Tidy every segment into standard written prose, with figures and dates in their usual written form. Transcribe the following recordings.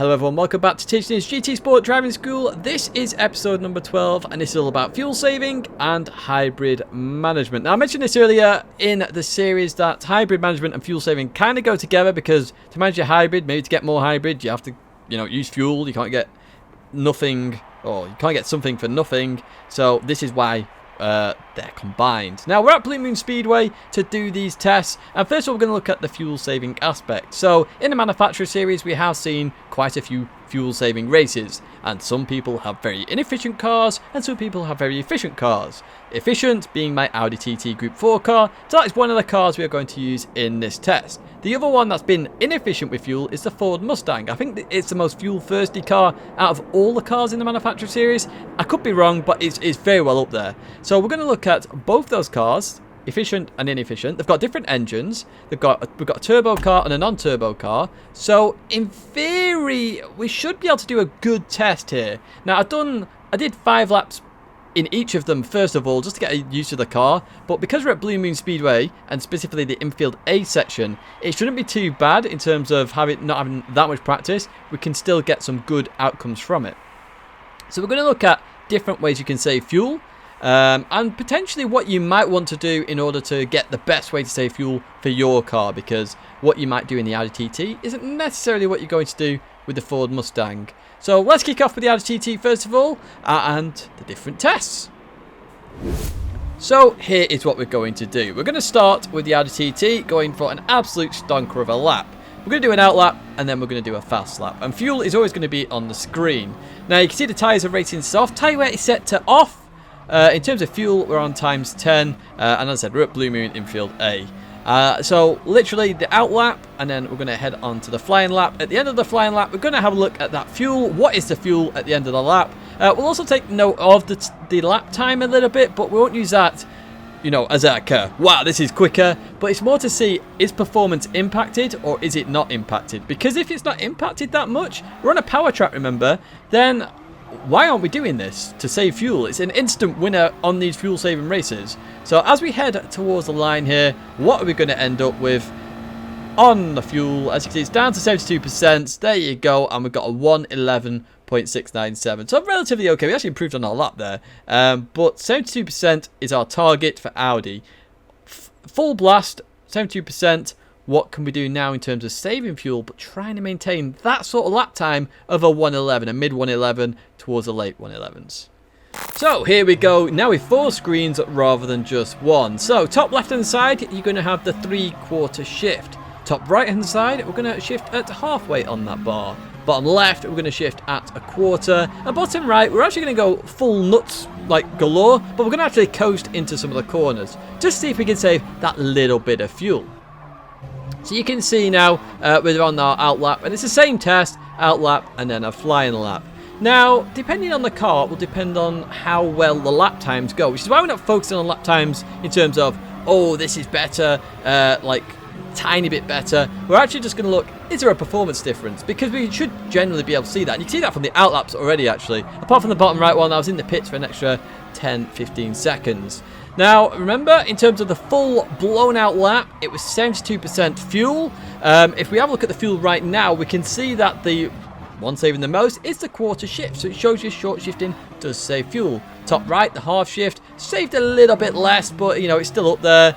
Hello everyone, welcome back to Tidgney's GT Sport Driving School. This is episode number 12 and this is all about fuel saving and hybrid management. Now I mentioned this earlier in the series that hybrid management and fuel saving kind of go together, because to manage your hybrid, maybe to get more hybrid, you have to, use fuel. You can't get nothing, or you can't get something for nothing. So this is why they're combined. Now we're at Blue Moon Speedway to do these tests, and first of all we're going to look at the fuel saving aspect. So in the manufacturer series we have seen quite a few fuel saving races, and some people have very inefficient cars and some people have very efficient cars. Efficient being my Audi TT Group 4 car, so that is one of the cars we are going to use in this test. The other one that's been inefficient with fuel is the Ford Mustang. I think it's the most fuel thirsty car out of all the cars in the manufacturer series. I could be wrong, but it's very well up there. So we're going to look at both those cars, efficient and inefficient. They've got different engines. We've got a turbo car and a non-turbo car. So in theory, we should be able to do a good test here. Now I did 5 laps in each of them first of all, just to get used to the car, but because we're at Blue Moon Speedway and specifically the infield A section, it shouldn't be too bad in terms of not having that much practice. We can still get some good outcomes from it. So we're going to look at different ways you can save fuel, and potentially what you might want to do in order to get the best way to save fuel for your car, because what you might do in the Audi TT isn't necessarily what you're going to do with the Ford Mustang. So let's kick off with the Audi TT first of all, and the different tests. So here is what we're going to do. We're going to start with the Audi TT, going for an absolute stonker of a lap. We're going to do an out lap, and then we're going to do a fast lap. And fuel is always going to be on the screen. Now you can see the tyres are racing soft. Tyre wear is set to off. In terms of fuel, we're on times 10, and as I said, we're at Blue Moon Infield A. So literally the out lap, and then we're going to head on to the flying lap. At the end of the flying lap, we're going to have a look at that fuel. What is the fuel at the end of the lap? We'll also take note of the lap time a little bit, but we won't use that, as a wow, this is quicker. But it's more to see, is performance impacted or is it not impacted? Because if it's not impacted that much, we're on a power track, remember, then why aren't we doing this to save fuel? It's an instant winner on these fuel saving races. So as we head towards the line here, what are we going to end up with on the fuel? As you can see, it's down to 72%. There you go. And we've got a 111.697. So relatively okay. We actually improved on our lap there. But 72% is our target for Audi. Full blast, 72%. What can we do now in terms of saving fuel, but trying to maintain that sort of lap time of a 111, a mid 111 towards the late 111s. So here we go, now with 4 screens rather than just one. So top left hand side, you're going to have the 3/4 shift. Top right hand side, we're going to shift at halfway on that bar. Bottom left, we're going to shift at 1/4. And bottom right, we're actually going to go full nuts like galore, but we're going to actually coast into some of the corners. Just see if we can save that little bit of fuel. So you can see now we're on our out lap, and it's the same test, out lap and then a flying lap. Now, depending on the car, it will depend on how well the lap times go, which is why we're not focusing on lap times in terms of, oh, this is better, like tiny bit better. We're actually just going to look, is there a performance difference? Because we should generally be able to see that. And you can see that from the out laps already, actually. Apart from the bottom right one, I was in the pits for an extra 10-15 seconds. Now, remember, in terms of the full blown out lap, it was 72% fuel. If we have a look at the fuel right now, we can see that the one saving the most is the 1/4 shift. So it shows you short shifting does save fuel. Top right, the half shift, saved a little bit less, but, it's still up there.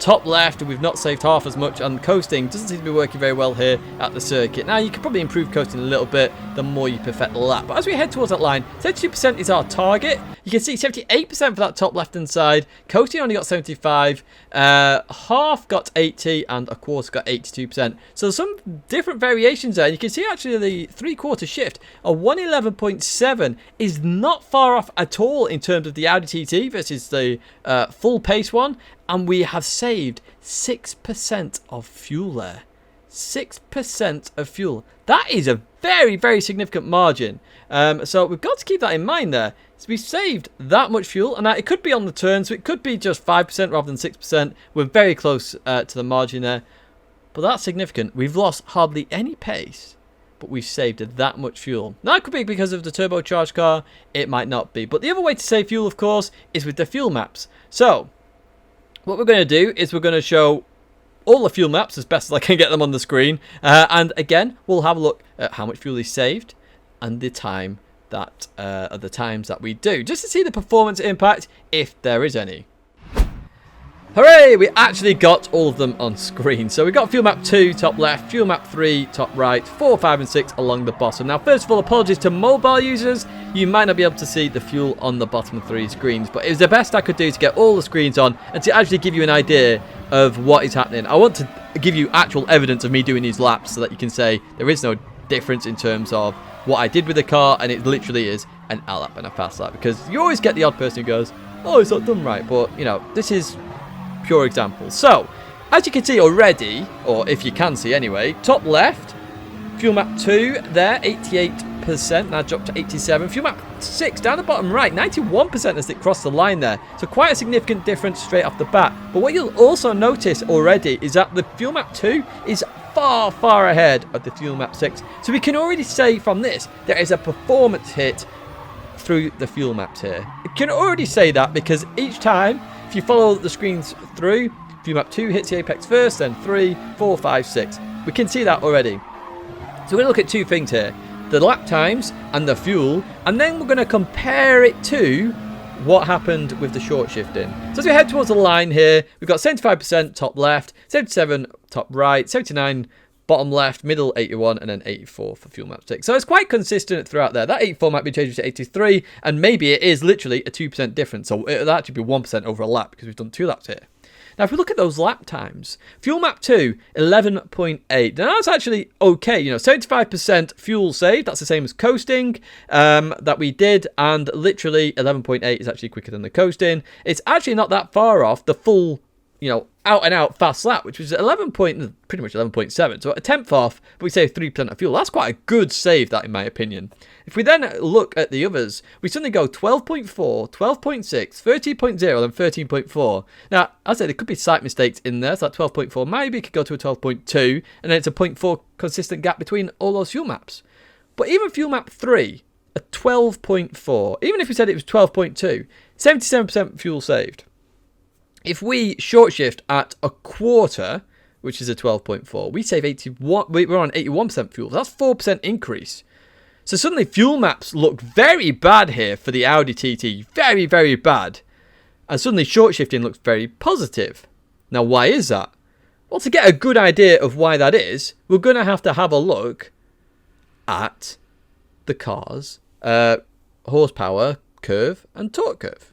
Top left, we've not saved half as much, and coasting doesn't seem to be working very well here at the circuit. Now, you could probably improve coasting a little bit the more you perfect the lap. But as we head towards that line, 72% is our target. You can see 78% for that top left-hand side. Coasting only got 75. Half got 80, and 1/4 got 82%. So some different variations there. You can see actually the 3/4 shift, a 111.7, is not far off at all in terms of the Audi TT versus the full pace one. And we have saved 6% of fuel there. 6% of fuel. That is a very, very significant margin. So we've got to keep that in mind there. So we've saved that much fuel, and it could be on the turn, so it could be just 5% rather than 6%. We're very close to the margin there. But that's significant. We've lost hardly any pace, but we've saved that much fuel. Now, it could be because of the turbocharged car. It might not be. But the other way to save fuel, of course, is with the fuel maps. So what we're going to do is we're going to show all the fuel maps as best as I can get them on the screen. And again, we'll have a look at how much fuel is saved and the time that the times that we do, just to see the performance impact, if there is any. Hooray! We actually got all of them on screen. So we got fuel map 2 top left, fuel map 3 top right, 4, 5 and 6 along the bottom. Now first of all, apologies to mobile users. You might not be able to see the fuel on the bottom of 3 screens, but it was the best I could do to get all the screens on and to actually give you an idea of what is happening. I want to give you actual evidence of me doing these laps so that you can say there is no difference in terms of what I did with the car, and it literally is an L lap and a fast lap, because you always get the odd person who goes, oh, it's not done right, but you know, this is pure example. So as you can see already, or if you can see anyway, top left, fuel map 2 there, 88%, now dropped to 87. Fuel map 6 down the bottom right, 91% as it crossed the line there. So quite a significant difference straight off the bat. But what you'll also notice already is that the fuel map 2 is far, far ahead of the fuel map 6. So we can already say from this, there is a performance hit through the fuel maps here. You can already say that because each time, if you follow the screens through, fuel map 2 hits the apex first, then 3, 4, 5, 6. We can see that already. So we're going to look at two things here. The lap times and the fuel, and then we're going to compare it to what happened with the short shifting. So as we head towards the line here, we've got 75% top left, 77 top right, 79 bottom left, middle 81, and then 84 for fuel map 6. So it's quite consistent throughout there. That 84 might be changed to 83, and maybe it is literally a 2% difference. So it'll actually be 1% over a lap because we've done 2 laps here. Now, if we look at those lap times, fuel map 2, 11.8. Now, that's actually okay. You know, 75% fuel saved. That's the same as coasting that we did. And literally, 11.8 is actually quicker than the coasting. It's actually not that far off the full, you know, out and out fast lap, which was pretty much 11.7. So a tenth off, but we save 3% of fuel. That's quite a good save, that in my opinion. If we then look at the others, we suddenly go 12.4, 12.6, 13.0, and 13.4. Now, as I said, there could be slight mistakes in there. So that 12.4 maybe could go to a 12.2, and then it's a 0.4 consistent gap between all those fuel maps. But even fuel map 3, a 12.4, even if we said it was 12.2, 77% fuel saved. If we short shift at a quarter, which is a 12.4, we save 81. We're on 81% fuel. That's 4% increase. So suddenly fuel maps look very bad here for the Audi TT. Very, very bad. And suddenly short shifting looks very positive. Now, why is that? Well, to get a good idea of why that is, we're going to have a look at the car's horsepower curve and torque curve.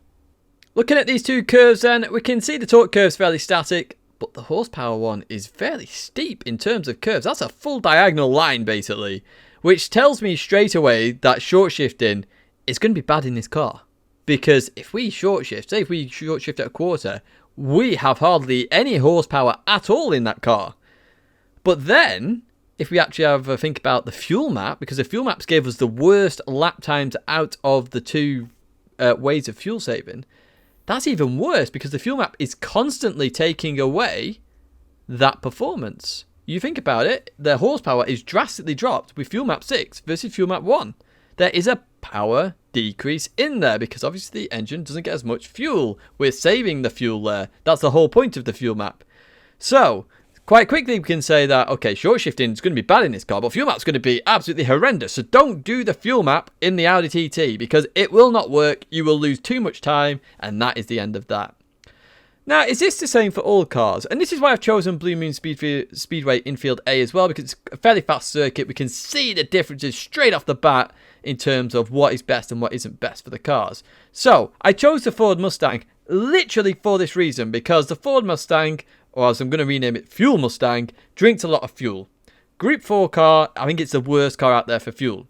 Looking at these two curves then, we can see the torque curve is fairly static, but the horsepower one is fairly steep in terms of curves. That's a full diagonal line basically, which tells me straight away that short shifting is going to be bad in this car. Because if we short shift, say if we short shift at a quarter, we have hardly any horsepower at all in that car. But then, if we actually have a think about the fuel map, because the fuel maps gave us the worst lap times out of the two ways of fuel saving, that's even worse because the fuel map is constantly taking away that performance. You think about it, the horsepower is drastically dropped with fuel map 6 versus fuel map 1. There is a power decrease in there because obviously the engine doesn't get as much fuel. We're saving the fuel there. That's the whole point of the fuel map. So, quite quickly we can say that, okay, short shifting is going to be bad in this car, but fuel map's going to be absolutely horrendous. So don't do the fuel map in the Audi TT because it will not work. You will lose too much time, and that is the end of that. Now, is this the same for all cars? And this is why I've chosen Blue Moon Speedway Infield A as well, because it's a fairly fast circuit. We can see the differences straight off the bat in terms of what is best and what isn't best for the cars. So, I chose the Ford Mustang literally for this reason, because the Ford Mustang, or as I'm going to rename it, Fuel Mustang, drinks a lot of fuel. Group 4 car, I think it's the worst car out there for fuel.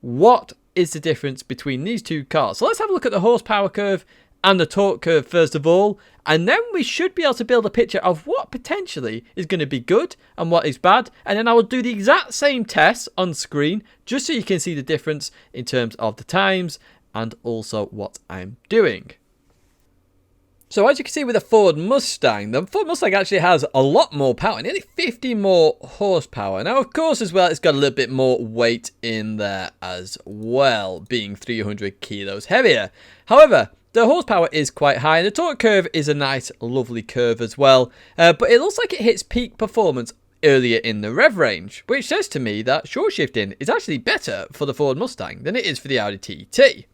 What is the difference between these two cars? So let's have a look at the horsepower curve and the torque curve first of all, and then we should be able to build a picture of what potentially is going to be good and what is bad, and then I will do the exact same tests on screen just so you can see the difference in terms of the times and also what I'm doing. So as you can see with the Ford Mustang actually has a lot more power, nearly 50 more horsepower. Now, of course, as well, it's got a little bit more weight in there as well, being 300 kilos heavier. However, the horsepower is quite high, and the torque curve is a nice, lovely curve as well. But it looks like it hits peak performance earlier in the rev range, which says to me that short shifting is actually better for the Ford Mustang than it is for the Audi TT.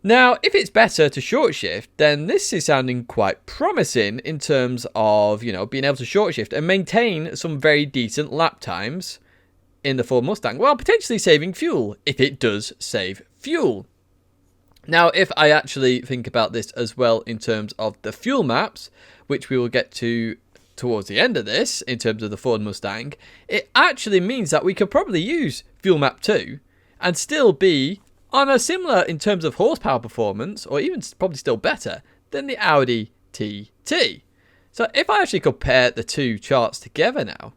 Now, if it's better to short shift, then this is sounding quite promising in terms of, you know, being able to short shift and maintain some very decent lap times in the Ford Mustang, while potentially saving fuel, if it does save fuel. Now, if I actually think about this as well in terms of the fuel maps, which we will get to towards the end of this, in terms of the Ford Mustang, it actually means that we could probably use fuel map 2 and still be on a similar in terms of horsepower performance, or even probably still better than the Audi TT. So if I actually compare the two charts together now,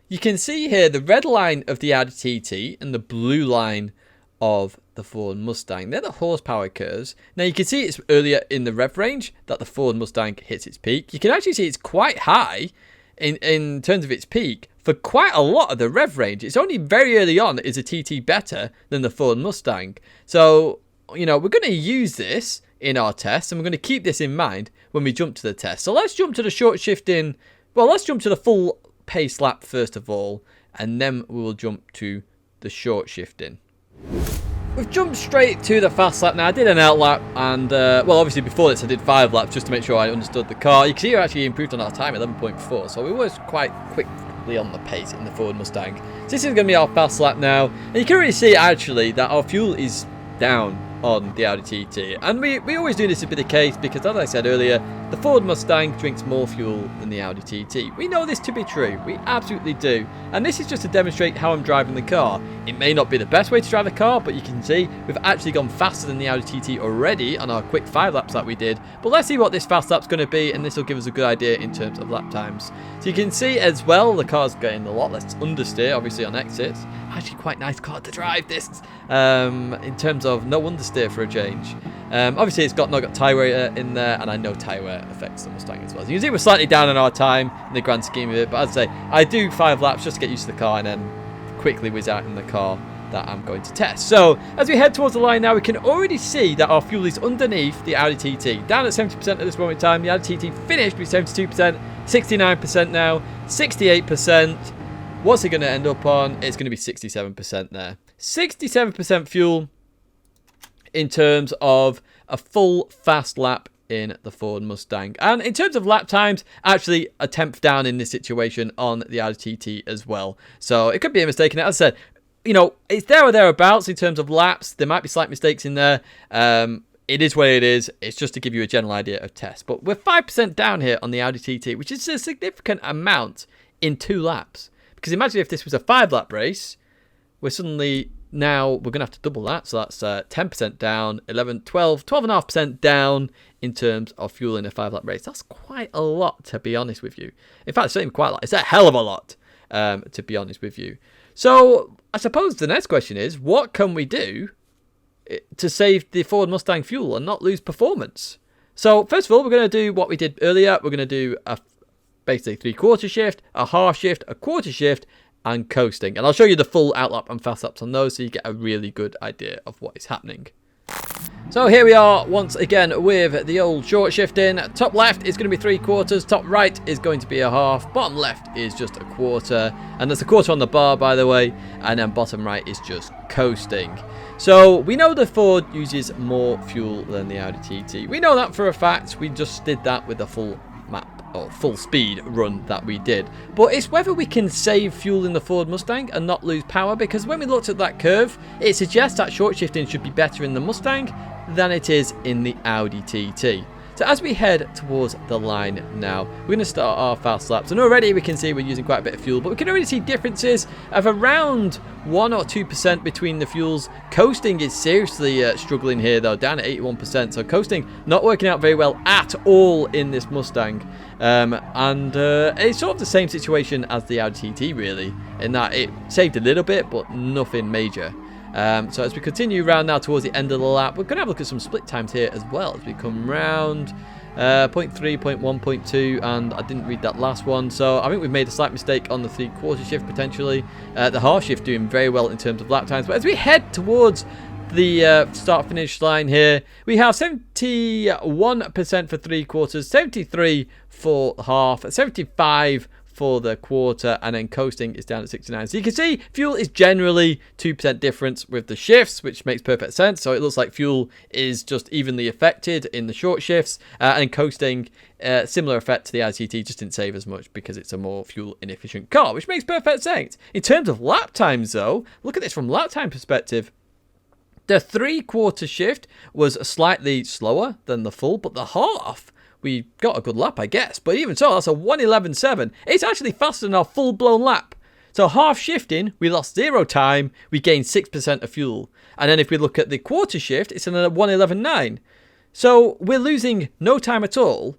you can see here the red line of the Audi TT and the blue line of the Ford Mustang. They're the horsepower curves. Now you can see it's earlier in the rev range that the Ford Mustang hits its peak. You can actually see it's quite high in terms of its peak for quite a lot of the rev range. It's only very early on that is a TT better than the Ford Mustang. So, you know, we're going to use this in our test, and we're going to keep this in mind when we jump to the test. So let's jump to the short shifting. Well, let's jump to the full pace lap first of all, and then we will jump to the short shifting. We've jumped straight to the fast lap now. I did an out lap, and well, obviously before this I did 5 laps just to make sure I understood the car. You can see we actually improved on our time, 11.4, so we were quite quickly on the pace in the Ford Mustang. So this is going to be our fast lap now, and you can really see actually that our fuel is down on the Audi TT, and we always do this to be the case because, as I said earlier, the Ford Mustang drinks more fuel than the Audi TT. We know this to be true, we absolutely do, and this is just to demonstrate how I'm driving the car. It may not be the best way to drive the car, but you can see we've actually gone faster than the Audi TT already on our quick 5 laps that we did. But let's see what this fast lap's going to be, and this will give us a good idea in terms of lap times. So you can see as well the car's getting a lot less understeer, obviously on exits. Actually quite nice car to drive this, in terms of no understeer for a change. Obviously it's not got tyre wear in there, and I know tyre wear affects the Mustang as well. So you can see we're slightly down on our time in the grand scheme of it, but as I say, I do 5 laps just to get used to the car and then quickly whiz out in the car that I'm going to test. So as we head towards the line now, we can already see that our fuel is underneath the Audi TT, down at 70% at this moment in time. The Audi TT finished with 72%, 69% now, 68%. What's it going to end up on? It's going to be 67% there. 67% fuel in terms of a full fast lap in the Ford Mustang. And in terms of lap times, actually a 10th down in this situation on the Audi TT as well. So it could be a mistake in it. As I said, you know, it's there or thereabouts in terms of laps. There might be slight mistakes in there. It is what it is. It's just to give you a general idea of test. But we're 5% down here on the Audi TT, which is a significant amount in 2 laps. Because imagine if this was a 5-lap race, we're suddenly now we're going to have to double that. So that's 10% down, 11, 12, 12.5% down in terms of fuel in a 5-lap race. That's quite a lot, to be honest with you. In fact, it's not even quite a lot. It's a hell of a lot, to be honest with you. So I suppose the next question is, what can we do to save the Ford Mustang fuel and not lose performance? So first of all, we're going to do what we did earlier. We're going to do basically 3/4 shift, a half shift, a quarter shift, and coasting. And I'll show you the full outlap and fast laps on those so you get a really good idea of what is happening. So here we are once again with the old short shifting. Top left is going to be 3/4, top right is going to be a half, bottom left is just a quarter, and there's a quarter on the bar, by the way, and then bottom right is just coasting. So we know the Ford uses more fuel than the Audi TT. We know that for a fact. We just did that with the full map or full speed run that we did. But it's whether we can save fuel in the Ford Mustang and not lose power, because when we looked at that curve, it suggests that short shifting should be better in the Mustang than it is in the Audi TT. So as we head towards the line now, we're going to start our fast laps, and already we can see we're using quite a bit of fuel, but we can already see differences of around 1 or 2% between the fuels. Coasting is seriously struggling here though, down at 81%, so coasting not working out very well at all in this Mustang. It's sort of the same situation as the Audi TT really, in that it saved a little bit but nothing major. So as we continue round now towards the end of the lap, we're going to have a look at some split times here as well as we come round 0.3, 0.1, 0.2, and I didn't read that last one, so I think we've made a slight mistake on the 3/4 shift potentially. The half shift doing very well in terms of lap times, but as we head towards the start finish line here. We have 71% for 3 quarters, 73 for half, 75 for the quarter, and then coasting is down at 69. So you can see fuel is generally 2% difference with the shifts, which makes perfect sense. So it looks like fuel is just evenly affected in the short shifts, and coasting, similar effect to the Audi TT, just didn't save as much because it's a more fuel inefficient car, which makes perfect sense. In terms of lap times though, look at this from lap time perspective. The 3/4 shift was slightly slower than the full, but the half, we got a good lap, I guess. But even so, that's a 1:11.7. It's actually faster than our full-blown lap. So half shifting, we lost 0 time. We gained 6% of fuel. And then if we look at the quarter shift, it's another 1:11.9. So we're losing no time at all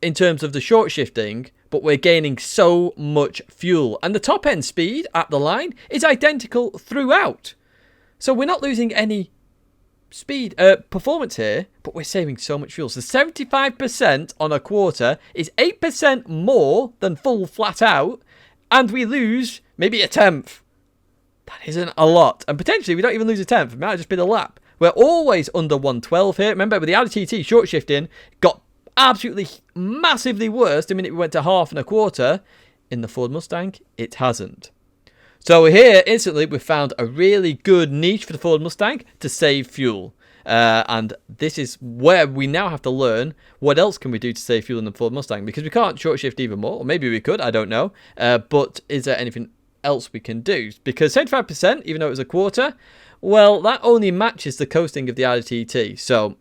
in terms of the short shifting, but we're gaining so much fuel. And the top end speed at the line is identical throughout. So we're not losing any speed performance here, but we're saving so much fuel. So 75% on a quarter is 8% more than full flat out, and we lose maybe a tenth. That isn't a lot, and potentially we don't even lose a tenth. It might just be the lap. We're always under 112 here. Remember, with the Audi TT, short shifting got absolutely massively worse the minute we went to half and a quarter. In the Ford Mustang, it hasn't. So here, instantly, we've found a really good niche for the Ford Mustang to save fuel. And this is where we now have to learn what else can we do to save fuel in the Ford Mustang. Because we can't short shift even more. Or maybe we could, I don't know. But is there anything else we can do? Because 75%, even though it was a quarter, well, that only matches the coasting of the Audi TT. So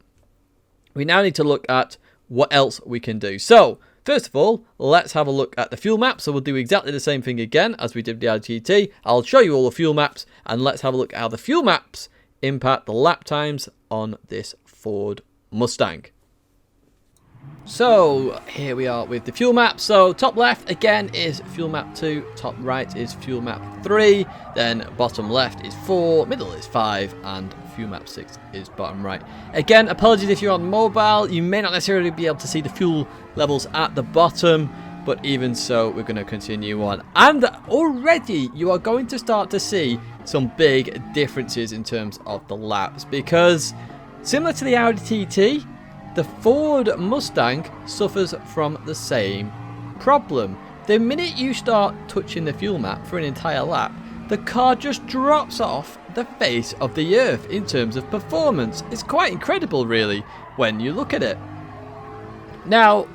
we now need to look at what else we can do. So first of all, let's have a look at the fuel map. So we'll do exactly the same thing again as we did with the Audi TT. I'll show you all the fuel maps, and let's have a look at how the fuel maps impact the lap times on this Ford Mustang. So here we are with the fuel map. So top left again is fuel map 2, top right is fuel map 3, then bottom left is 4, middle is 5, and fuel map 6 is bottom right. Again, apologies if you're on mobile, you may not necessarily be able to see the fuel levels at the bottom, but even so, we're going to continue on. And already you are going to start to see some big differences in terms of the laps, because similar to the Audi TT, the Ford Mustang suffers from the same problem. The minute you start touching the fuel map for an entire lap, the car just drops off the face of the earth in terms of performance. It's quite incredible, really, when you look at it. Now,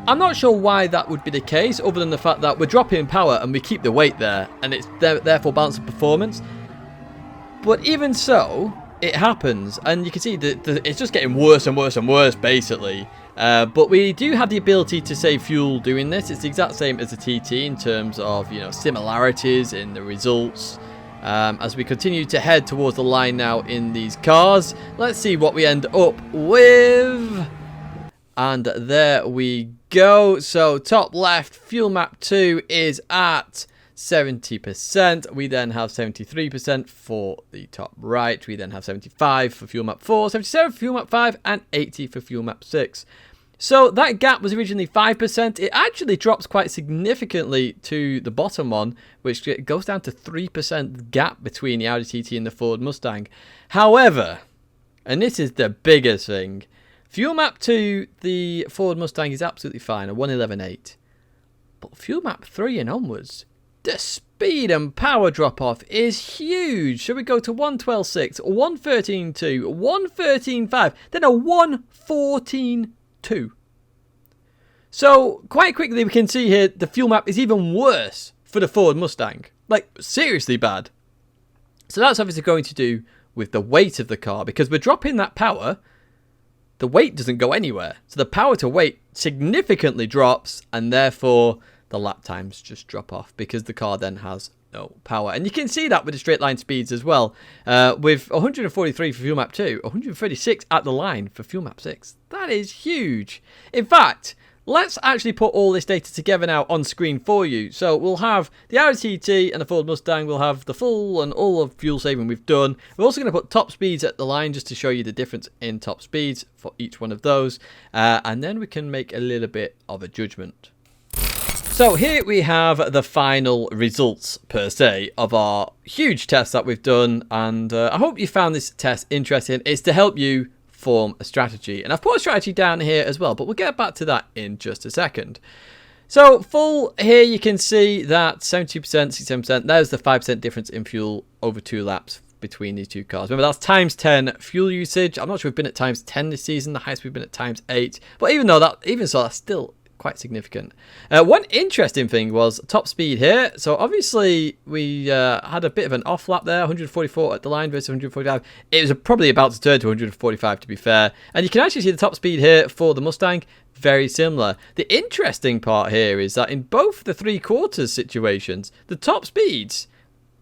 I'm not sure why that would be the case, other than the fact that we're dropping power and we keep the weight there, and it's therefore balancing performance. But even so, it happens, and you can see that it's just getting worse and worse and worse, basically. But we do have the ability to save fuel doing this. It's the exact same as the TT in terms of, similarities in the results. As we continue to head towards the line now in these cars, let's see what we end up with. And there we go. So top left, fuel map 2 is at 70%. We then have 73% for the top right. We then have 75 for fuel map 4, 77 for fuel map 5, and 80 for fuel map 6. So that gap was originally 5%. It actually drops quite significantly to the bottom one, which goes down to 3% gap between the Audi TT and the Ford Mustang. However, and this is the biggest thing, fuel map 2, the Ford Mustang is absolutely fine, a 111.8. But fuel map 3 and onwards, the speed and power drop-off is huge. So we go to 112.6, 113.2, 113.5, then a 114.2. So quite quickly we can see here the fuel map is even worse for the Ford Mustang. Like, seriously bad. So that's obviously going to do with the weight of the car, because we're dropping that power. The weight doesn't go anywhere. So the power to weight significantly drops, and therefore the lap times just drop off because the car then has no power. And you can see that with the straight line speeds as well. With 143 for fuel map 2, 136 at the line for fuel map 6. That is huge. In fact, let's actually put all this data together now on screen for you. So we'll have the Audi TT and the Ford Mustang. We'll have the full and all of fuel saving we've done. We're also going to put top speeds at the line just to show you the difference in top speeds for each one of those. And then we can make a little bit of a judgment. So here we have the final results, per se, of our huge test that we've done, and I hope you found this test interesting. It's to help you form a strategy, and I've put a strategy down here as well, but we'll get back to that in just a second. So full here, you can see that 72%, 67%, there's the 5% difference in fuel over 2 laps between these two cars. Remember, that's times 10 fuel usage. I'm not sure we've been at times 10 this season. The highest we've been at times 8, but even so, that's still quite significant. One interesting thing was top speed here. So obviously we had a bit of an off lap there, 144 at the line versus 145. It was probably about to turn to 145, to be fair. And you can actually see the top speed here for the Mustang, very similar. The interesting part here is that in both the 3/4 situations, the top speeds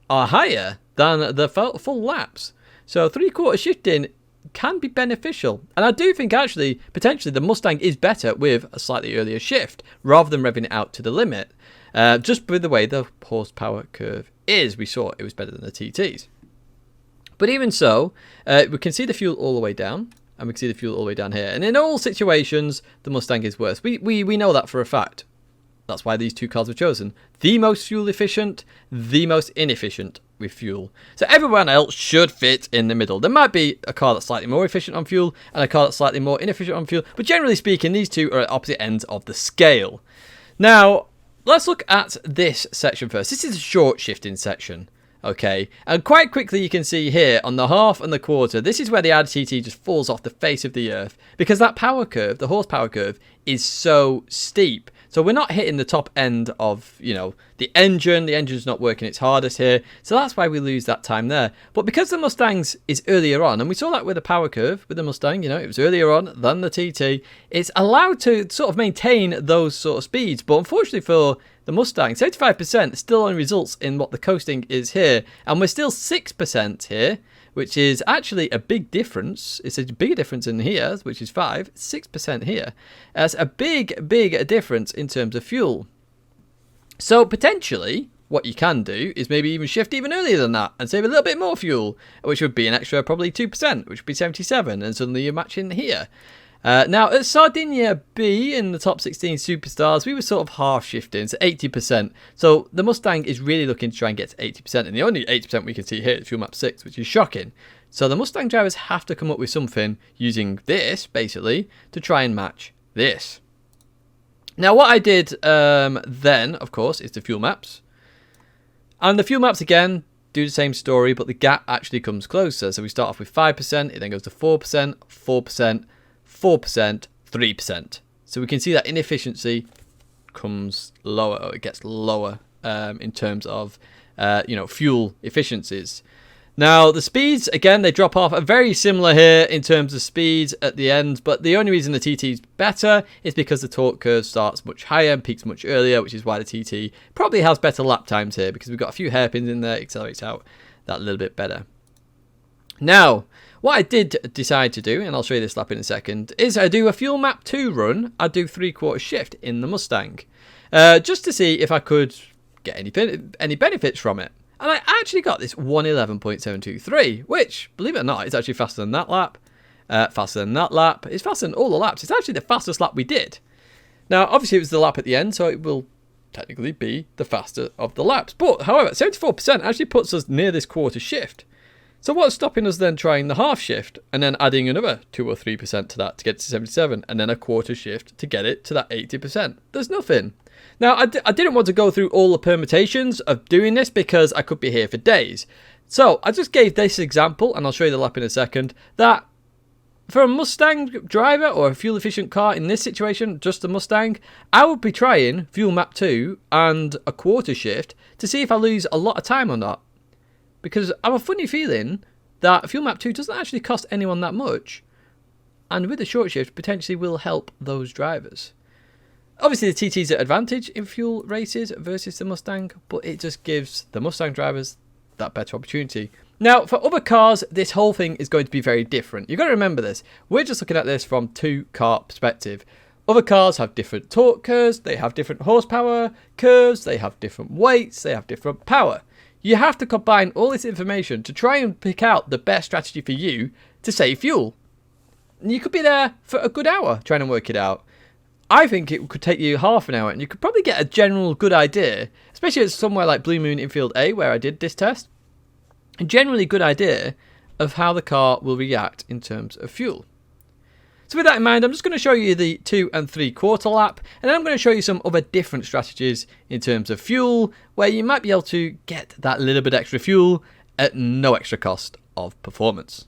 are higher than the full laps. So 3/4 shifting can be beneficial, and I do think actually potentially the Mustang is better with a slightly earlier shift rather than revving it out to the limit. Just with the way the horsepower curve is, we saw it was better than the TTs. But even so, we can see the fuel all the way down, and we can see the fuel all the way down here, and in all situations the Mustang is worse. We know that for a fact. That's why these two cars were chosen. The most fuel efficient, the most inefficient with fuel. So everyone else should fit in the middle. There might be a car that's slightly more efficient on fuel and a car that's slightly more inefficient on fuel, but generally speaking, these two are at opposite ends of the scale. Now, let's look at this section first. This is a short shifting section. Okay, and quite quickly you can see here on the half and the quarter, this is where the Audi TT just falls off the face of the earth because that power curve, the horsepower curve, is so steep. So we're not hitting the top end of, the engine. The engine's not working its hardest here. So that's why we lose that time there. But because the Mustangs is earlier on, and we saw that with the power curve with the Mustang, it was earlier on than the TT, it's allowed to sort of maintain those sort of speeds. But unfortunately for the Mustang, 75% still only results in what the coasting is here. And we're still 6% here, which is actually a big difference. It's a bigger difference in here, which is 5, 6% here. That's a big difference in terms of fuel. So potentially, what you can do is maybe even shift even earlier than that and save a little bit more fuel, which would be an extra probably 2%, which would be 77, and suddenly you're matching here. Now, at Sardinia B in the top 16 superstars, we were sort of half shifting, so 80%. So the Mustang is really looking to try and get to 80%, and the only 80% we can see here is fuel map 6, which is shocking. So the Mustang drivers have to come up with something using this, basically, to try and match this. Now, what I did then, of course, is the fuel maps. And the fuel maps, again, do the same story, but the gap actually comes closer. So we start off with 5%, it then goes to 4%, 4%, 4%, 3%. So we can see that inefficiency comes lower, or it gets lower in terms of, fuel efficiencies. Now, the speeds, again, they drop off. Are very similar here in terms of speeds at the end, but the only reason the TT is better is because the torque curve starts much higher and peaks much earlier, which is why the TT probably has better lap times here because we've got a few hairpins in there, accelerates out that little bit better. Now, what I did decide to do, and I'll show you this lap in a second, is I do a fuel map 2 run. I do 3/4 shift in the Mustang, just to see if I could get any benefits from it. And I actually got this 111.723, which, believe it or not, is actually faster than that lap, faster than that lap. It's faster than all the laps. It's actually the fastest lap we did. Now, obviously, it was the lap at the end, so it will technically be the faster of the laps. But, however, 74% actually puts us near this quarter shift. So what's stopping us then trying the half shift and then adding another 2 or 3% to that to get to 77 and then a quarter shift to get it to that 80%? There's nothing. Now, I didn't want to go through all the permutations of doing this because I could be here for days. So I just gave this example, and I'll show you the lap in a second, that for a Mustang driver or a fuel efficient car in this situation, just a Mustang, I would be trying fuel map 2 and a quarter shift to see if I lose a lot of time or not. Because I have a funny feeling that fuel map 2 doesn't actually cost anyone that much, and with a short shift potentially will help those drivers. Obviously the TT's at advantage in fuel races versus the Mustang, but it just gives the Mustang drivers that better opportunity. Now, for other cars, this whole thing is going to be very different. You've got to remember this. We're just looking at this from 2-car perspective. Other cars have different torque curves, they have different horsepower curves, they have different weights, they have different power. You have to combine all this information to try and pick out the best strategy for you to save fuel. And you could be there for a good hour trying to work it out. I think it could take you half an hour and you could probably get a general good idea, especially at somewhere like Blue Moon Infield A where I did this test, a generally good idea of how the car will react in terms of fuel. So with that in mind, I'm just going to show you the 2 3/4 lap, and then I'm going to show you some other different strategies in terms of fuel, where you might be able to get that little bit extra fuel at no extra cost of performance.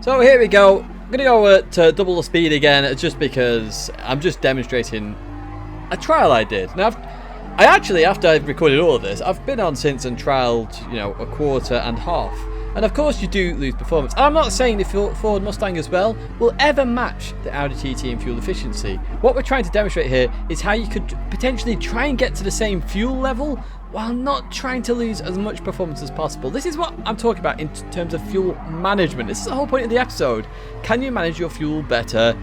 So here we go. I'm going to go to double the speed again, just because I'm just demonstrating a trial I did. Now, I actually, after I've recorded all of this, I've been on since and trialed, you know, a quarter and half. And of course you do lose performance. I'm not saying the Ford Mustang as well will ever match the Audi TT in fuel efficiency. What we're trying to demonstrate here is how you could potentially try and get to the same fuel level while not trying to lose as much performance as possible. This is what I'm talking about in terms of fuel management. This is the whole point of the episode. Can you manage your fuel better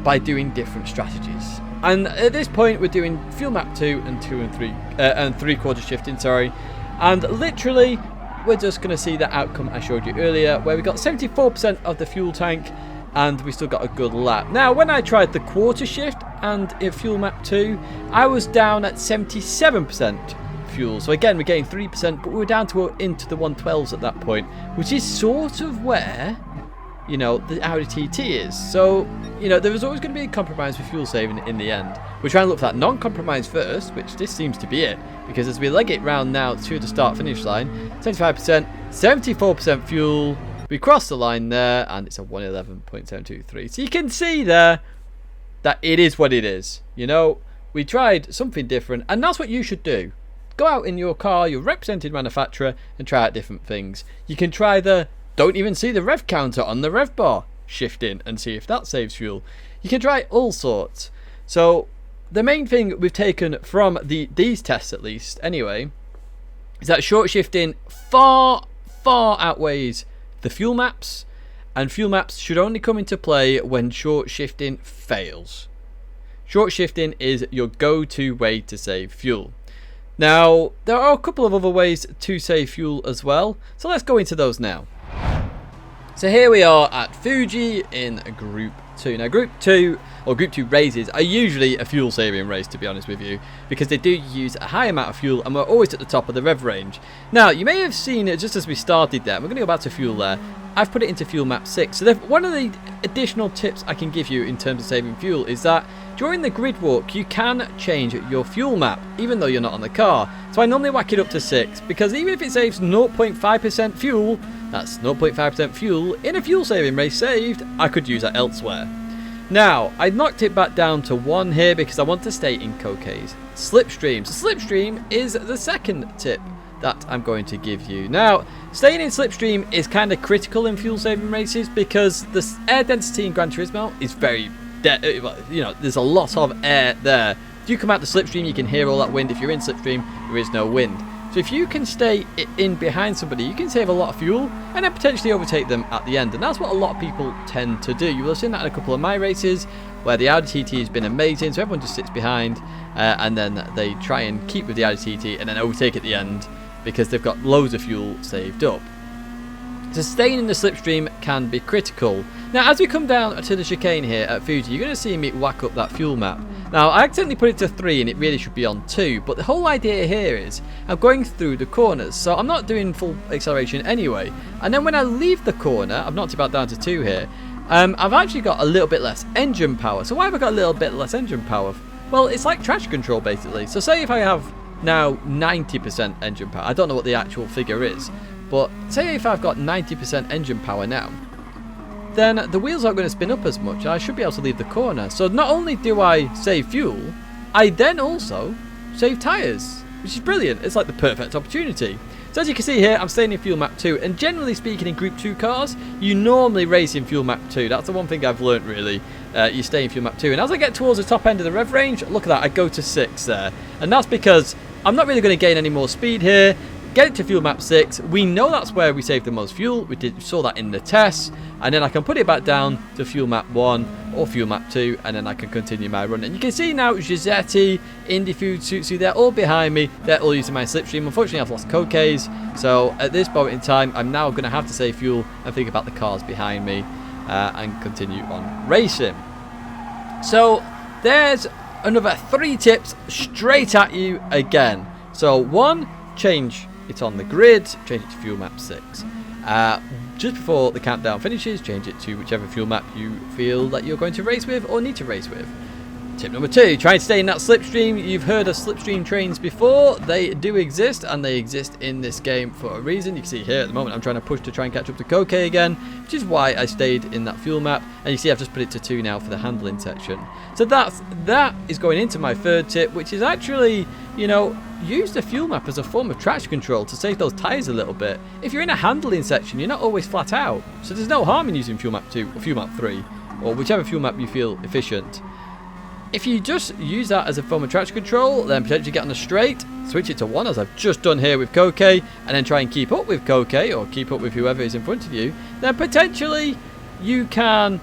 by doing different strategies? And at this point we're doing fuel map 2 and 2 and 3 and 3/4 shifting, sorry. And literally we're just going to see the outcome I showed you earlier, where we got 74% of the fuel tank and we still got a good lap. Now, when I tried the quarter shift and in fuel map 2, I was down at 77% fuel. So again, we're getting 3%, but we were down to into the 112s at that point, which is sort of where, you know, the Audi TT is. So, you know, there was always going to be a compromise with fuel saving in the end. We're trying to look for that non-compromise first, which this seems to be it, because as we leg it round now to the start-finish line, 75%, 74% fuel, we cross the line there, and it's a 111.723. So you can see there that it is what it is. You know, we tried something different, and that's what you should do. Go out in your car, your represented manufacturer, and try out different things. You can try the don't even see the rev counter on the rev bar shifting and see if that saves fuel. You can try all sorts. So the main thing we've taken from these tests, at least anyway, is that short shifting far outweighs the fuel maps, and fuel maps should only come into play when short shifting fails. Short shifting is your go-to way to save fuel. Now, there are a couple of other ways to save fuel as well, so let's go into those now. So here we are at Fuji in Group 2. Now Group 2 races are usually a fuel saving race, to be honest with you, because they do use a high amount of fuel and we're always at the top of the rev range. Now you may have seen it just as we started there, we're going to go back to fuel there. I've put it into fuel map 6. So one of the additional tips I can give you in terms of saving fuel is that during the grid walk you can change your fuel map even though you're not on the car. So I normally whack it up to 6 because even if it saves 0.5% fuel, that's 0.5% fuel in a fuel saving race saved, I could use that elsewhere. Now, I knocked it back down to 1 here because I want to stay in Kokei's slipstream. So slipstream is the second tip that I'm going to give you. Now, staying in slipstream is kind of critical in fuel saving races because the air density in Gran Turismo is very, you know, there's a lot of air there. If you come out the slipstream, you can hear all that wind. If you're in slipstream, there is no wind. So if you can stay in behind somebody, you can save a lot of fuel and then potentially overtake them at the end. And that's what a lot of people tend to do. You will have seen that in a couple of my races where the Audi TT has been amazing. So everyone just sits behind and then they try and keep with the Audi TT and then overtake at the end because they've got loads of fuel saved up. So staying in the slipstream can be critical. Now as we come down to the chicane here at Fuji, you're going to see me whack up that fuel map. Now I accidentally put it to 3 and it really should be on 2, but the whole idea here is I'm going through the corners, so I'm not doing full acceleration anyway. And then when I leave the corner, I've knocked it back down to 2 here, I've actually got a little bit less engine power. So why have I got a little bit less engine power? Well, it's like traction control basically. So say if I have now 90% engine power, I don't know what the actual figure is, but say if I've got 90% engine power now, then the wheels aren't going to spin up as much and I should be able to leave the corner. So not only do I save fuel, I then also save tyres, which is brilliant. It's like the perfect opportunity. So as you can see here, I'm staying in fuel map 2, and generally speaking in Group 2 cars, you normally race in fuel map 2. That's the one thing I've learnt really. You stay in fuel map 2, and as I get towards the top end of the rev range, look at that, I go to 6 there. And that's because I'm not really going to gain any more speed here. Get it to fuel map 6. We know that's where we save the most fuel. We saw that in the tests. And then I can put it back down to fuel map 1 or fuel map 2, and then I can continue my run. And you can see now Giuseppe, Indy Food, Suzu, they're all behind me. They're all using my slipstream. Unfortunately, I've lost Kokei's. So at this moment in time, I'm now going to have to save fuel and think about the cars behind me and continue on racing. So there's another 3 tips straight at you again. So 1, change it on the grid, change it to fuel map 6. Just before the countdown finishes, change it to whichever fuel map you feel that you're going to race with or need to race with. Tip number 2, try and stay in that slipstream. You've heard of slipstream trains before. They do exist, and they exist in this game for a reason. You can see here at the moment I'm trying to push to try and catch up to Koke again, which is why I stayed in that fuel map. And you see I've just put it to 2 now for the handling section. So that is going into my 3rd tip, which is actually, you know, use the fuel map as a form of traction control to save those tyres a little bit. If you're in a handling section, you're not always flat out. So there's no harm in using fuel map 2 or fuel map 3, or whichever fuel map you feel efficient. If you just use that as a form of traction control, then potentially get on a straight, switch it to 1 as I've just done here with Koke, and then try and keep up with Koke or keep up with whoever is in front of you, then potentially you can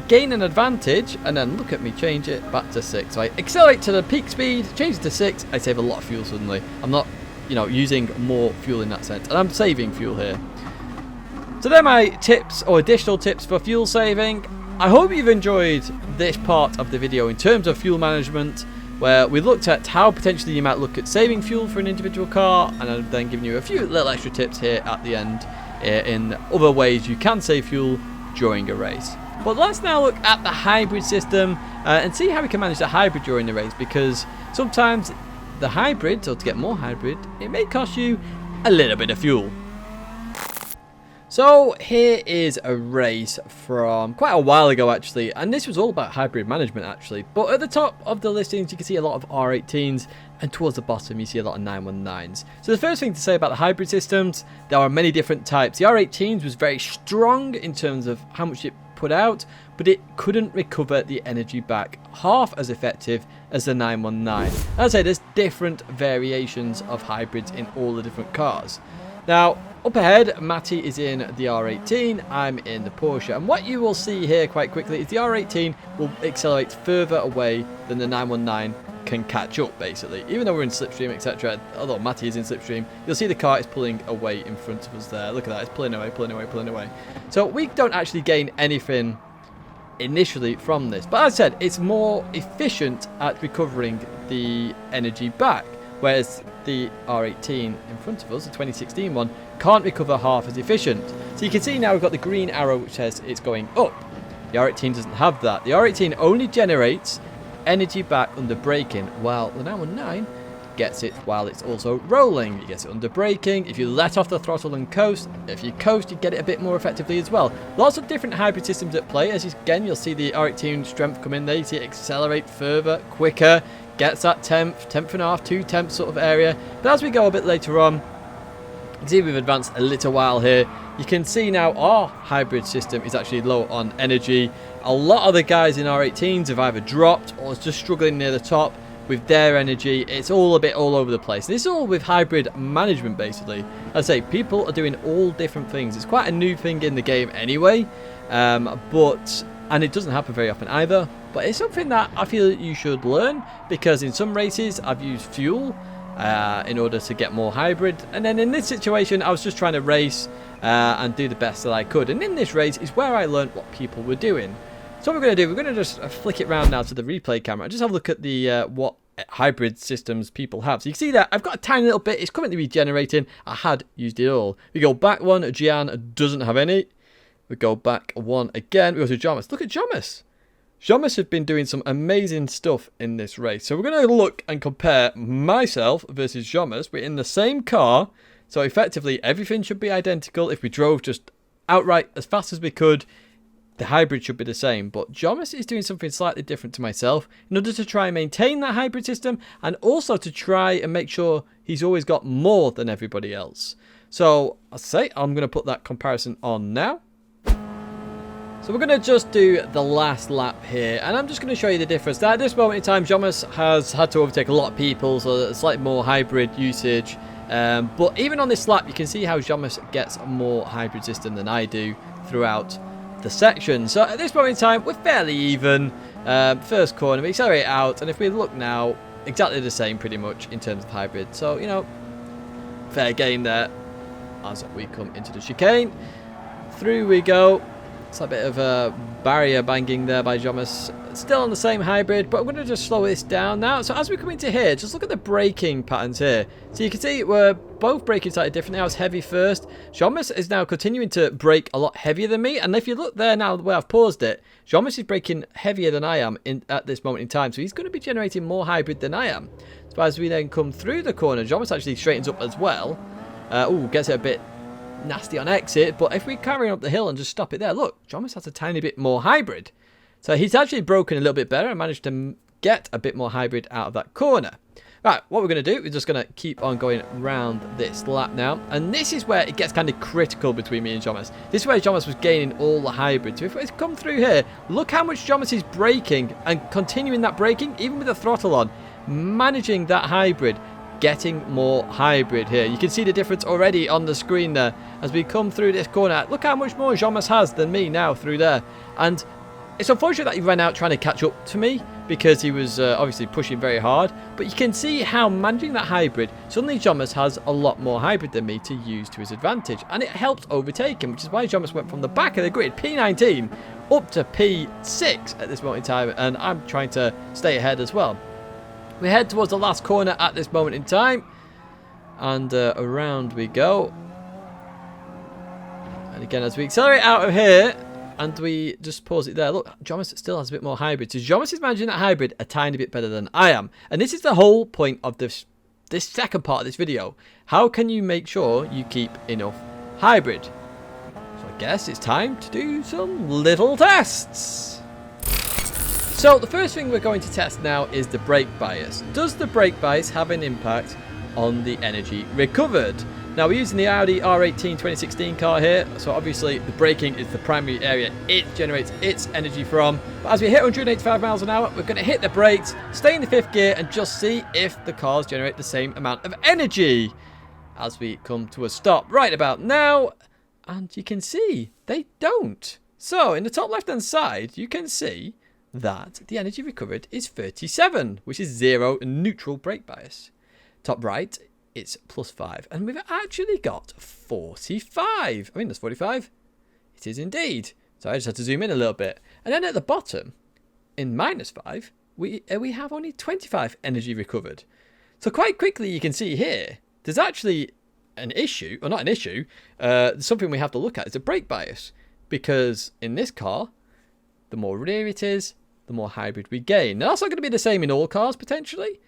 gain an advantage. And then look at me change it back to 6. So I accelerate to the peak speed, change it to 6, I save a lot of fuel suddenly. I'm not, you know, using more fuel in that sense, and I'm saving fuel here. So they're my tips or additional tips for fuel saving. I hope you've enjoyed this part of the video in terms of fuel management, where we looked at how potentially you might look at saving fuel for an individual car, and I've then given you a few little extra tips here at the end in other ways you can save fuel during a race. But let's now look at the hybrid system and see how we can manage the hybrid during the race, because sometimes the hybrid, or to get more hybrid, it may cost you a little bit of fuel. So here is a race from quite a while ago actually, and this was all about hybrid management actually. But at the top of the listings you can see a lot of R18s, and towards the bottom you see a lot of 919s. So the first thing to say about the hybrid systems, there are many different types. The R18s was very strong in terms of how much it put out, but it couldn't recover the energy back half as effective as the 919. As I say, there's different variations of hybrids in all the different cars. Now, up ahead, Matty is in the R18, I'm in the Porsche, and what you will see here quite quickly is the R18 will accelerate further away than the 919 can catch up, basically. Even though we're in slipstream, etc., although Matty is in slipstream, you'll see the car is pulling away in front of us there. Look at that, it's pulling away, pulling away, pulling away. So we don't actually gain anything initially from this, but as I said, it's more efficient at recovering the energy back, whereas the R18 in front of us, the 2016 one, can't recover half as efficient. So you can see now we've got the green arrow which says it's going up. The R18 doesn't have that. The R18 only generates energy back under braking, while the 919 gets it while it's also rolling. You get it under braking. If you let off the throttle and coast, if you coast, you get it a bit more effectively as well. Lots of different hybrid systems at play. As again, you'll see the R18 strength come in there. You see it accelerate further, quicker, gets that 10th and a half, 2/10 sort of area. But as we go a bit later on, you can see we've advanced a little while here. You can see now our hybrid system is actually low on energy. A lot of the guys in R18s have either dropped or is just struggling near the top with their energy. It's all a bit all over the place. This is all with hybrid management, basically. As I say, people are doing all different things. It's quite a new thing in the game anyway, and it doesn't happen very often either. But it's something that I feel you should learn, because in some races I've used fuel in order to get more hybrid, and then in this situation I was just trying to race and do the best that I could, and in this race is where I learned what people were doing. So what we're going to do, we're going to just flick it round now to the replay camera and just have a look at the what hybrid systems people have. So you can see that I've got a tiny little bit, it's currently regenerating. I had used it all. We go back one, Gian doesn't have any. We go back one again, we go to Jomas. Look at Jomas. Jomas have been doing some amazing stuff in this race. So we're going to look and compare myself versus Jomas. We're in the same car, so effectively everything should be identical. If we drove just outright as fast as we could, the hybrid should be the same. But Jomas is doing something slightly different to myself in order to try and maintain that hybrid system, and also to try and make sure he's always got more than everybody else. So as I say, I'm going to put that comparison on now. So we're going to just do the last lap here, and I'm just going to show you the difference. Now, at this moment in time, Jomas has had to overtake a lot of people, so it's slightly more hybrid usage. But even on this lap, you can see how Jomas gets a more hybrid system than I do throughout the section. So at this moment in time, we're fairly even. First corner, we accelerate out, and if we look now, exactly the same pretty much in terms of hybrid. So, you know, fair game there as we come into the chicane. Through we go. It's a bit of a barrier banging there by Jomas. Still on the same hybrid, but I'm going to just slow this down now. So as we come into here, just look at the braking patterns here. So you can see we're both braking slightly different. Now it's heavy first. Jomas is now continuing to brake a lot heavier than me. And if you look there now, the way I've paused it, Jomas is braking heavier than I am at this moment in time. So he's going to be generating more hybrid than I am. So as we then come through the corner, Jomas actually straightens up as well. Gets it a bit nasty on exit, but if we carry up the hill and just stop it there, look, Jomas has a tiny bit more hybrid. So he's actually broken a little bit better and managed to get a bit more hybrid out of that corner. Right, what we're going to do, we're just going to keep on going around this lap now. And this is where it gets kind of critical between me and Jomas. This is where Jomas was gaining all the hybrid. So if we come through here, look how much Jomas is braking and continuing that braking, even with the throttle on, managing that hybrid. Getting more hybrid here. You can see the difference already on the screen there as we come through this corner. Look how much more Jomas has than me now through there. And it's unfortunate that he ran out trying to catch up to me because he was obviously pushing very hard. But you can see how managing that hybrid, suddenly Jomas has a lot more hybrid than me to use to his advantage. And it helps overtake him, which is why Jomas went from the back of the grid, P19, up to P6 at this moment in time. And I'm trying to stay ahead as well. We head towards the last corner at this moment in time. And around we go. And again, as we accelerate out of here, and we just pause it there. Look, Jomas still has a bit more hybrid. So Jomas is managing that hybrid a tiny bit better than I am. And this is the whole point of this second part of this video. How can you make sure you keep enough hybrid? So I guess it's time to do some little tests. So the first thing we're going to test now is the brake bias. Does the brake bias have an impact on the energy recovered? Now we're using the Audi R18 2016 car here, so obviously the braking is the primary area it generates its energy from. But as we hit 185 miles an hour, we're going to hit the brakes, stay in the fifth gear and just see if the cars generate the same amount of energy as we come to a stop right about now. And you can see they don't. So in the top left hand side, you can see that the energy recovered is 37, which is 0 neutral brake bias. Top right, it's +5, and we've actually got 45. I mean, that's 45. It is indeed. So I just had to zoom in a little bit. And then at the bottom, in -5, we have only 25 energy recovered. So quite quickly, you can see here, there's actually an issue, or not an issue, something we have to look at is a brake bias. Because in this car, the more rear it is, the more hybrid we gain. Now, that's not going to be the same in all cars, potentially.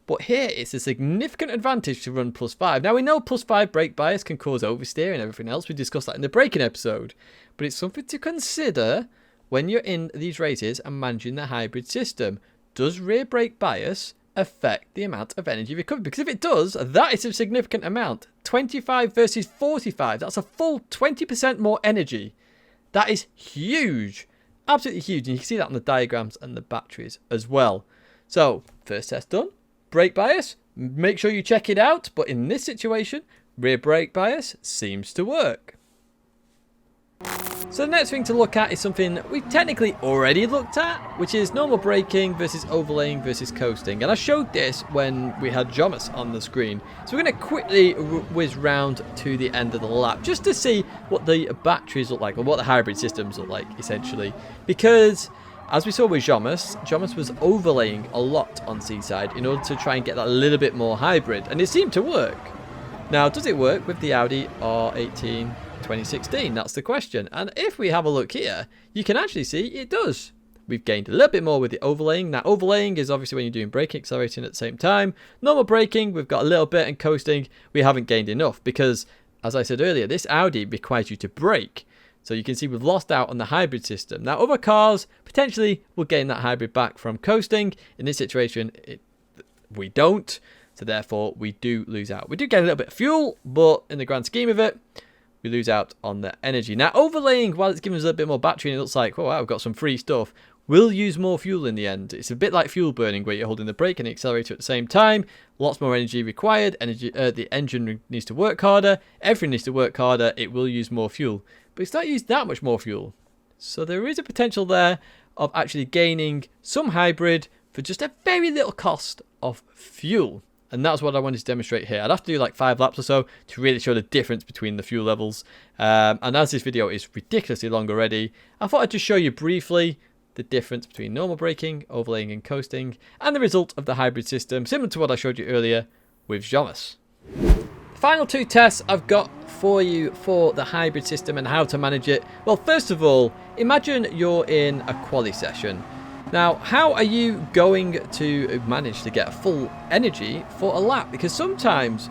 But here, it's a significant advantage to run +5. Now, we know +5 brake bias can cause oversteer and everything else. We discussed that in the braking episode. But it's something to consider when you're in these races and managing the hybrid system. Does rear brake bias affect the amount of energy recovered? Because if it does, that is a significant amount. 25 versus 45. That's a full 20% more energy. That is huge. Absolutely huge. And you can see that on the diagrams and the batteries as well. So, first test done. Brake bias. Make sure you check it out. But in this situation, rear brake bias seems to work. So the next thing to look at is something we've technically already looked at, which is normal braking versus overlaying versus coasting. And I showed this when we had Jomas on the screen. So we're going to quickly whiz round to the end of the lap just to see what the batteries look like, or what the hybrid systems look like, essentially. Because as we saw with Jomas was overlaying a lot on Seaside in order to try and get that a little bit more hybrid. And it seemed to work. Now, does it work with the Audi R18 2016? That's the question. And if we have a look here, you can actually see it does. We've gained a little bit more with the overlaying. Now, overlaying is obviously when you're doing braking, accelerating at the same time. Normal braking, we've got a little bit, and coasting, we haven't gained enough because, as I said earlier, this Audi requires you to brake. So you can see we've lost out on the hybrid system. Now, other cars potentially will gain that hybrid back from coasting. In this situation, we don't. So therefore, we do lose out. We do get a little bit of fuel, but in the grand scheme of it, we lose out on the energy. Now, overlaying, while it's giving us a little bit more battery and it looks like, oh, wow, we've got some free stuff, will use more fuel in the end. It's a bit like fuel burning where you're holding the brake and the accelerator at the same time. Lots more energy required. The engine needs to work harder. Everything needs to work harder. It will use more fuel. But it's not used that much more fuel. So there is a potential there of actually gaining some hybrid for just a very little cost of fuel. And that's what I wanted to demonstrate here. I'd have to do like 5 laps or so to really show the difference between the fuel levels. And as this video is ridiculously long already, I thought I'd just show you briefly the difference between normal braking, overlaying and coasting, and the result of the hybrid system, similar to what I showed you earlier with Jonas. Final 2 tests I've got for you for the hybrid system and how to manage it. Well, first of all, imagine you're in a quali session. Now, how are you going to manage to get full energy for a lap? Because sometimes,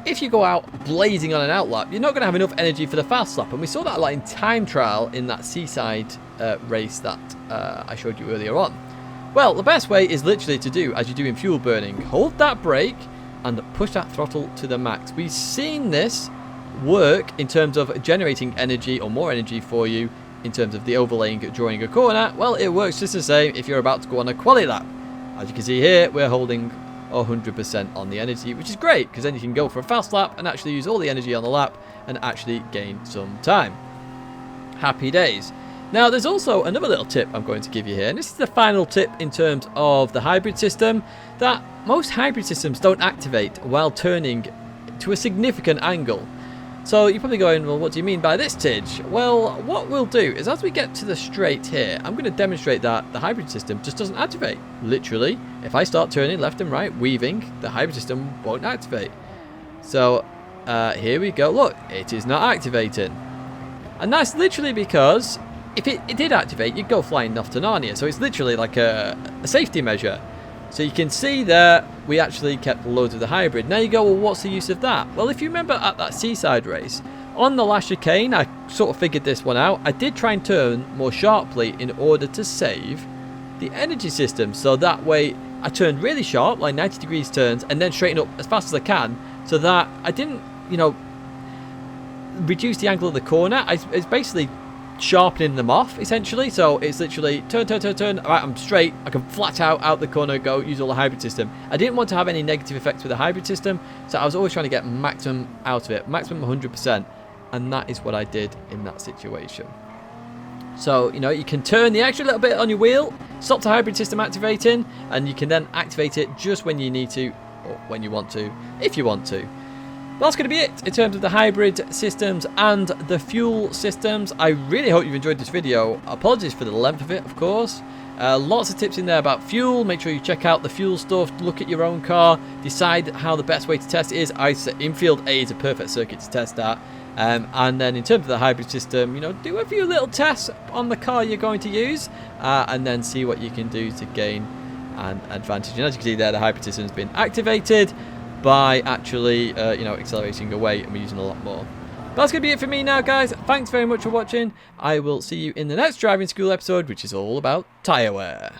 if you go out blazing on an outlap, you're not going to have enough energy for the fast lap. And we saw that a lot in time trial in that seaside race that I showed you earlier on. Well, the best way is literally to do as you do in fuel burning. Hold that brake and push that throttle to the max. We've seen this work in terms of generating energy or more energy for you in terms of the overlaying during a corner. Well, it works just the same if you're about to go on a quali lap. As you can see here, we're holding 100% on the energy, which is great because then you can go for a fast lap and actually use all the energy on the lap and actually gain some time. Happy days. Now, there's also another little tip I'm going to give you here, and this is the final tip in terms of the hybrid system, that most hybrid systems don't activate while turning to a significant angle. So you're probably going, well, what do you mean by this, Tidge? Well, what we'll do is as we get to the straight here, I'm going to demonstrate that the hybrid system just doesn't activate. Literally, if I start turning left and right, weaving, the hybrid system won't activate. So here we go. Look, it is not activating. And that's literally because if it did activate, you'd go flying off to Narnia. So it's literally like a safety measure. So you can see there, we actually kept loads of the hybrid. Now you go, well, what's the use of that? Well, if you remember at that seaside race, on the last chicane, I sort of figured this one out. I did try and turn more sharply in order to save the energy system. So that way, I turned really sharp, like 90 degrees turns, and then straighten up as fast as I can, so that I didn't, reduce the angle of the corner. It's basically sharpening them off, essentially. So it's literally turn. Alright, I'm straight. I can flat out the corner, go use all the hybrid system. I didn't want to have any negative effects with the hybrid system, so I was always trying to get maximum out of it, maximum 100%, and that is what I did in that situation. So, you can turn the extra little bit on your wheel, stop the hybrid system activating, and you can then activate it just when you need to, or when you want to, if you want to. That's going to be it in terms of the hybrid systems and the fuel systems. I really hope you've enjoyed this video. Apologies for the length of it, of course. Lots of tips in there about fuel. Make sure you check out the fuel stuff, look at your own car, decide how the best way to test it is. I say infield A is a perfect circuit to test that. And then in terms of the hybrid system, do a few little tests on the car you're going to use, and then see what you can do to gain an advantage. And as you can see there, the hybrid system has been activated by actually, accelerating away, and we're using a lot more. But that's going to be it for me now, guys. Thanks very much for watching. I will see you in the next driving school episode, which is all about tyre wear.